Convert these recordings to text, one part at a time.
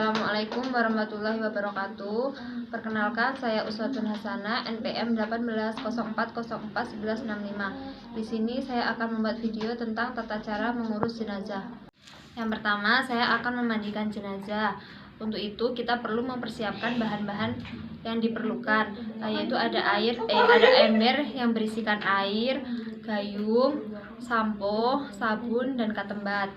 Assalamualaikum warahmatullahi wabarakatuh. Perkenalkan, saya Uswatun Hasanah, NPM 1804041165. Di sini saya akan membuat video tentang tata cara mengurus jenazah. Yang pertama, saya akan memandikan jenazah. Untuk itu kita perlu mempersiapkan bahan-bahan yang diperlukan, yaitu ada ember yang berisikan air, gayung, sampo, sabun, dan katembat.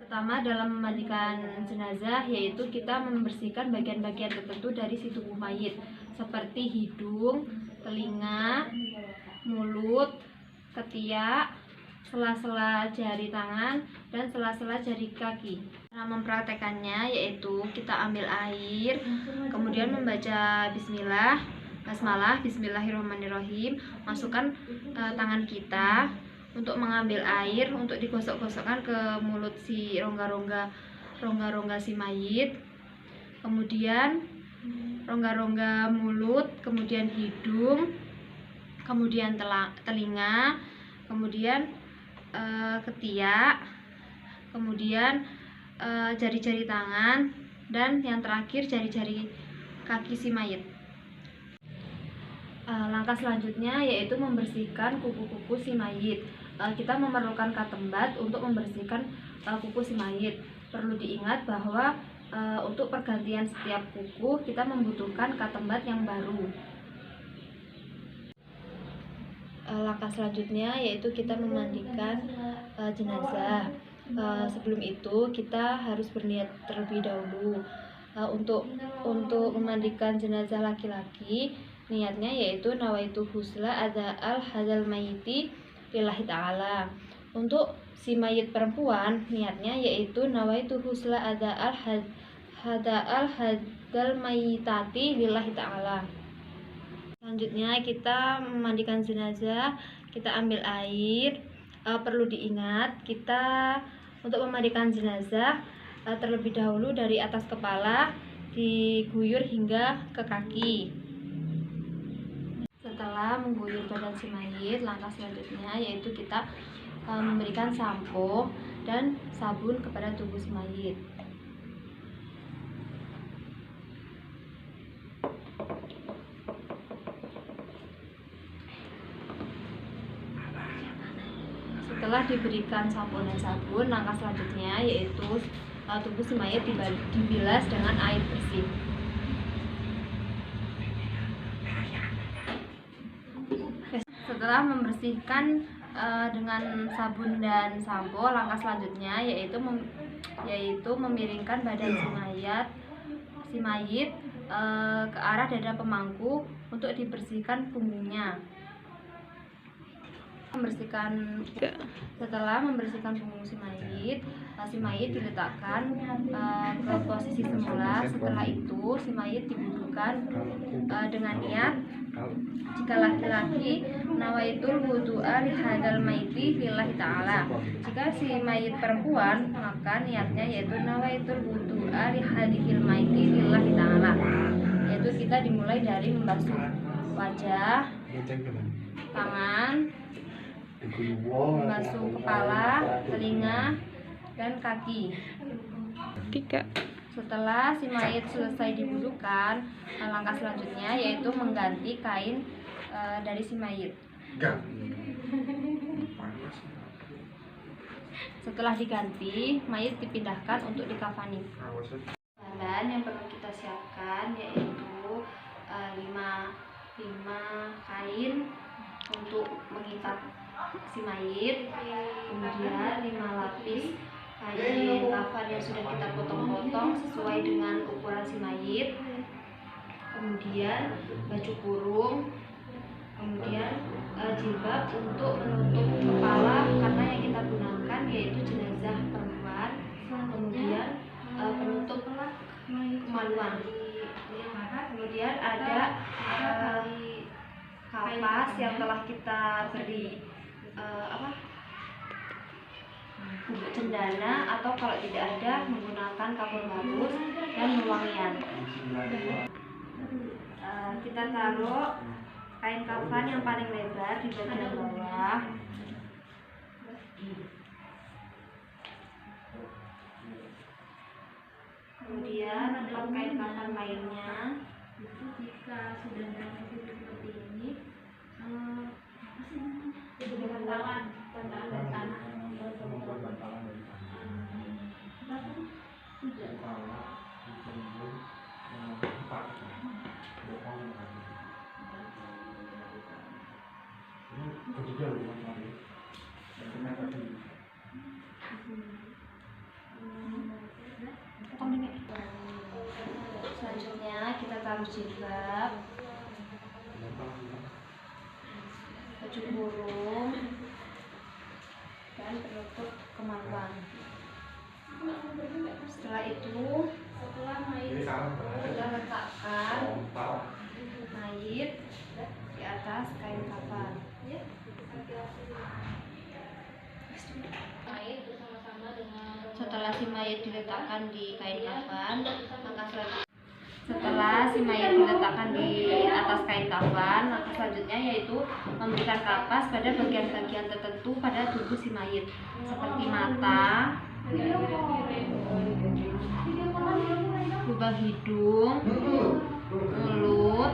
Pertama, dalam memandikan jenazah yaitu kita membersihkan bagian-bagian tertentu dari si tubuh mayit, seperti hidung, telinga, mulut, ketiak, sela-sela jari tangan, dan sela-sela jari kaki. Nah, mempraktekannya yaitu kita ambil air, kemudian membaca basmalah, bismillahirrahmanirrahim, masukkan tangan kita untuk mengambil air untuk digosok-gosokkan ke mulut si rongga-rongga si mayit, kemudian rongga-rongga mulut, kemudian hidung, kemudian telinga, kemudian ketiak, kemudian jari-jari tangan, dan yang terakhir jari-jari kaki si mayit. Langkah selanjutnya yaitu membersihkan kuku-kuku si mayit. Kita memerlukan katembat untuk membersihkan kuku si mayit. Perlu diingat bahwa untuk pergantian setiap kuku kita membutuhkan katembat yang baru. Langkah selanjutnya yaitu kita memandikan jenazah. Sebelum itu kita harus berniat terlebih dahulu. Untuk memandikan jenazah laki-laki, niatnya yaitu nawaitu husla ada'al hadzal mayiti lillahi ta'ala. Untuk si mayit perempuan, niatnya yaitu nawaitu husla ada'al hadzal mayitati lillahi ta'ala. Selanjutnya kita memandikan jenazah, kita ambil air. Perlu diingat, kita untuk memandikan jenazah terlebih dahulu dari atas kepala diguyur hingga ke kaki. Setelah mengguyur badan si mayit, langkah selanjutnya yaitu kita memberikan sampo dan sabun kepada tubuh si mayit. Setelah diberikan sampo dan sabun, langkah selanjutnya yaitu tubuh si mayit dibilas dengan air bersih. Setelah membersihkan dengan sabun dan sampo, langkah selanjutnya yaitu memiringkan badan si mayit ke arah dada pemangku untuk dibersihkan punggungnya. Setelah membersihkan punggung si mayit diletakkan ke posisi semula. Setelah itu si mayit diwudukan dengan niat, jika laki-laki nawaitul wudu'a li hadzal maiti lillahi ta'ala. Jika si mayit perempuan, maka niatnya yaitu nawaitul wudu'a li hadzal maiti lillahi ta'ala. Yaitu kita dimulai dari membasuh wajah, tangan, membasuh kepala, telinga, dan kaki. Setelah si mayit selesai diwudukan, langkah selanjutnya yaitu mengganti kain dari si mayit. Setelah diganti, mayit dipindahkan untuk dikafani. Bahan yang perlu kita siapkan yaitu 5 kain untuk mengikat si mayit, kemudian 5 lapis kain kafan yang sudah kita potong-potong sesuai dengan ukuran si mayit, kemudian baju kurung, kemudian jilbab untuk menutup kepala karena yang kita gunakan yaitu jenazah perempuan, kemudian penutup kemaluan, kemudian ada kapas yang telah kita beri bubuk cendana, atau kalau tidak ada menggunakan kapur bagus dan wangian. Kita taruh kain kafan yang paling lebar di bagian bawah. Kemudian empat kain kafan lainnya itu jika sudah berposisi seperti ini, bantalan dari tanah. Selanjutnya kita taruh jilbab, baju kurung, dan penutup kemaluan. Setelah itu, setelah mayit kita letakkan mayit di atas kain kafan. Setelah si mayit diletakkan di kain kafan, setelah si mayit diletakkan di atas kain kafan, maka selanjutnya yaitu memberikan kapas pada bagian-bagian tertentu pada tubuh si mayit, seperti mata, lubang hidung, mulut,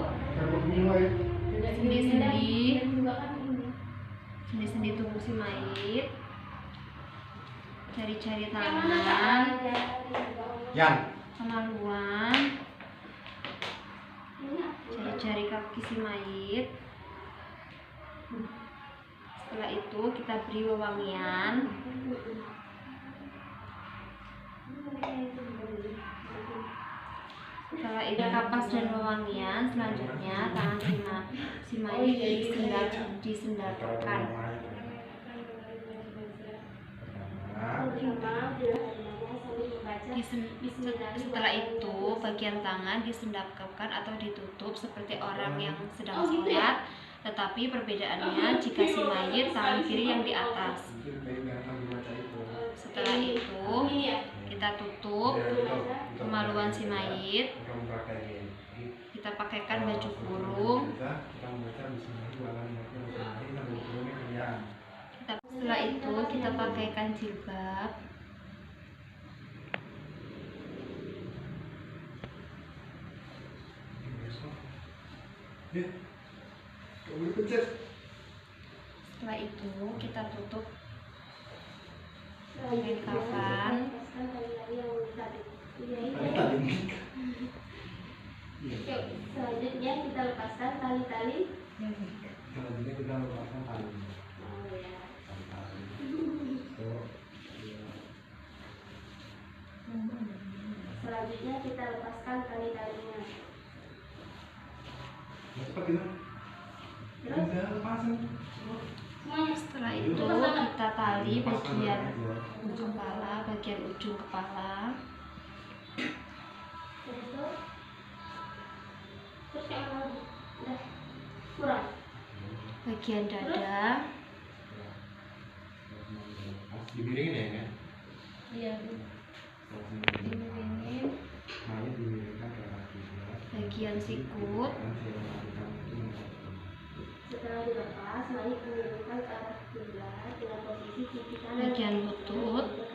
sendi-sendi tubuh si mayit, jari-jari tangan, kemaluan, jari-jari kaki si mayit. Setelah itu kita beri wewangian. Setelah itu kapas dan wewangian, selanjutnya tangan si mayit disendarkan. Setelah itu bagian tangan disendapkan atau ditutup seperti orang yang sedang sholat, tetapi perbedaannya jika si mayit tangan kiri yang di atas. Setelah itu kita tutup kemaluan si mayit, kita pakaikan baju kurung. Setelah itu kita pakaikan jilbab. Setelah itu kita tutup kain kafan. Selanjutnya kita lepaskan tali-tali. Selanjutnya kita lepaskan tali-talinya. Setelah itu kita tali bagian ujung kepala, bagian dada, dibiringin ya kan? Iya, dibiringin, bagian sikut. Setelah dilepas, mayit dimiringkan ke arah kiblat dengan posisi pipi kanan, bagian lutut.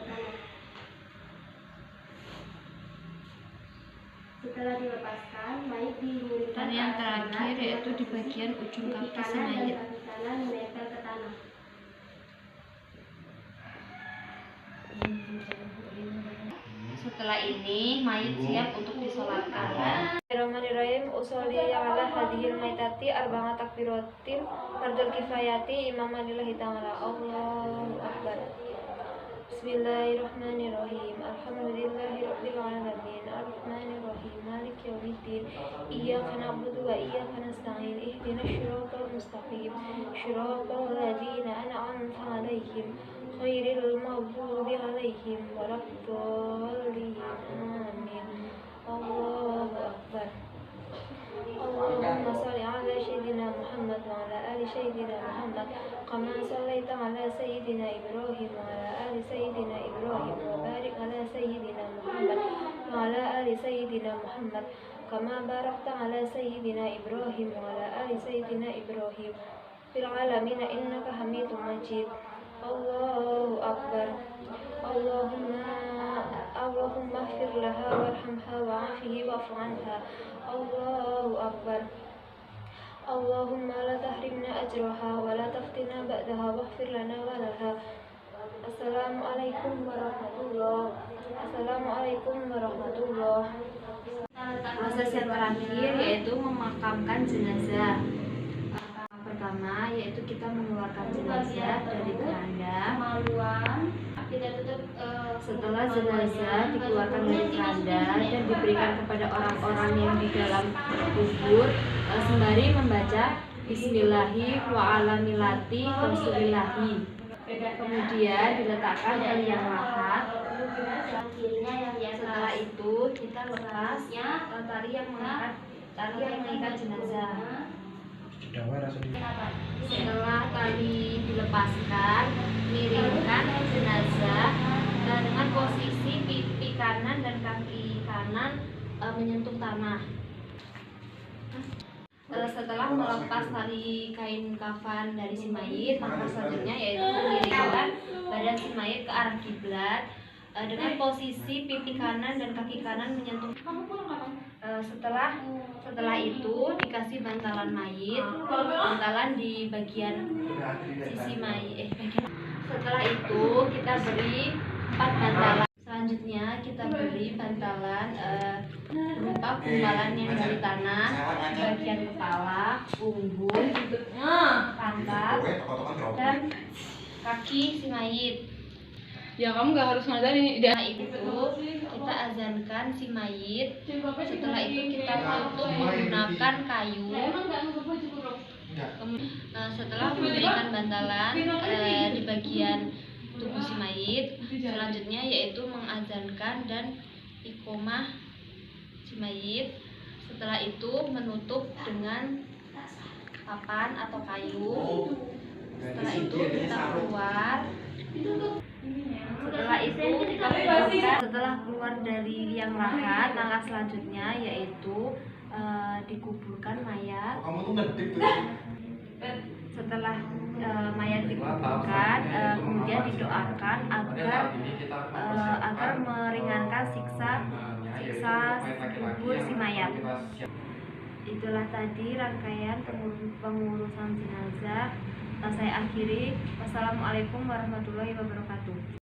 Setelah dilepaskan, mayit dimiringkan. Dan yang terakhir yaitu di bagian ujung kaki si mayit. Kaki kanan menempel ke tanah. Setelah ini mayit siap untuk disolatkan. Bismillahirrahmanirrahim. Usolli ala hadhil maitati arba'a takbiratin fardul kifayati imaman lillahi ta'ala. Allahu akbar. Bismillahirrahmanirrahim. Alhamdulillahi rabbil alamin. Arrahmanirrahim. Maliki yaumiddin. Iyyaka na'budu wa iyyaka nasta'in. Ihdinas shiratal mustaqim. Shiratal ladzina an'amta 'alaihim ghairil maghdubi 'alaihim waladdallin. Amin. Allahu akbar. Allahumma shalli ala sayyidina Muhammad wa ala ali sayyidina Muhammad kama shallaita ala sayyidina Ibrahim wa ala ali sayyidina Ibrahim wa barik ala sayyidina Muhammad wa ala ali sayyidina Muhammad kama barakta ala sayyidina Ibrahim wa ala ali sayyidina Ibrahim fil alamin innaka Hamidum Majid. Allahu akbar. Allahumma Allahumma ighfir laha warhamha wa'afihi wa'fu anha. Allahu akbar. Allahumma la tahrimna ajraha wa la taftina ba'daha waghfir lana wa laha. Assalamualaikum warahmatullahi. Assalamualaikum warahmatullahi. Proses yang terakhir yaitu memakamkan jenazah. Pertama yaitu kita mengeluarkan jenazah dari keranda. Setelah jenazah dikeluarkan dari keranda dan diberikan kepada orang-orang yang di dalam kubur, sembari membaca Bismillahi wa ala milati Rasulillahi. Kemudian diletakkan ke liang lahat. Setelah itu kita lepas tali yang mengikat jenazah. Setelah tali dilepaskan, miringkan jenazah dengan posisi pipi kanan dan kaki kanan menyentuh tanah. Setelah melepas tali kain kafan dari si mayit, langkah selanjutnya yaitu mengiringkan badan si mayit ke arah kiblat dengan posisi pipi kanan dan kaki kanan menyentuh. Setelah itu dikasih bantalan mayit, bantalan di bagian sisi mayit. Setelah itu kita beri 4 bantalan. Selanjutnya kita beri bantalan berupa kumbalan yang dari tanah, bagian kepala, punggung, pantat, dan kaki si mayit. Ya kamu nggak harus ngajarin. Setelah itu kita azankan si mayit. Setelah itu kita tutup menggunakan kayu. Setelah memberikan bantalan di bagian tubuh si mayit, selanjutnya yaitu mengazankan dan iqomah si mayit. Setelah itu menutup dengan papan atau kayu. Setelah itu kita keluar. Setelah keluar dari liang lahat, langkah selanjutnya yaitu dikuburkan mayat. Setelah mayat dikuburkan, kemudian didoakan agar meringankan siksa kubur si mayat. Itulah tadi rangkaian pengurusan jenazah. Saya akhiri. Wassalamualaikum warahmatullahi wabarakatuh.